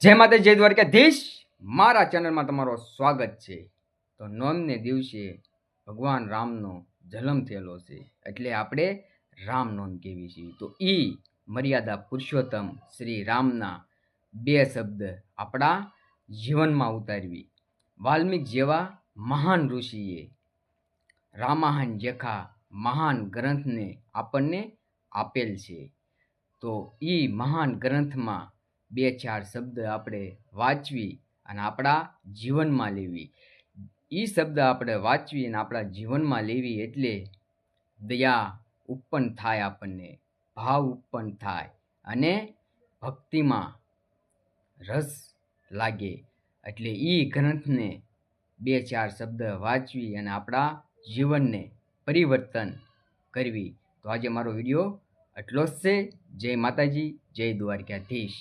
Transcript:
જય માતા જય દ્વારકાધીશ મારા ચેનલમાં તમારો સ્વાગત છે। તો નોમને દિવસે ભગવાન રામનો જન્મ થયેલો છે એટલે આપણે રામ નોમ કહેવી છે। તો ઈ મર્યાદા પુરુષોત્તમ શ્રી રામના બે શબ્દ આપણા જીવનમાં ઉતારવી। વાલ્મીક જેવા મહાન ઋષિએ રામાયણ જેખા મહાન ગ્રંથને આપણને આપેલ છે। તો ઈ મહાન ગ્રંથમાં બે ચાર શબ્દ આપણે વાંચવી અને આપણા જીવનમાં લેવી। એ શબ્દ આપણે વાંચવી અને આપણા જીવનમાં લેવી એટલે દયા ઉત્પન્ન થાય, આપણને ભાવ ઉત્પન્ન થાય અને ભક્તિમાં રસ લાગે। એટલે એ ગ્રંથને બે ચાર શબ્દ વાંચવી અને આપણા જીવનને પરિવર્તન કરવી। તો આજે મારો વિડીયો એટલો જ છે। જય માતાજી, જય દ્વારકાધીશ।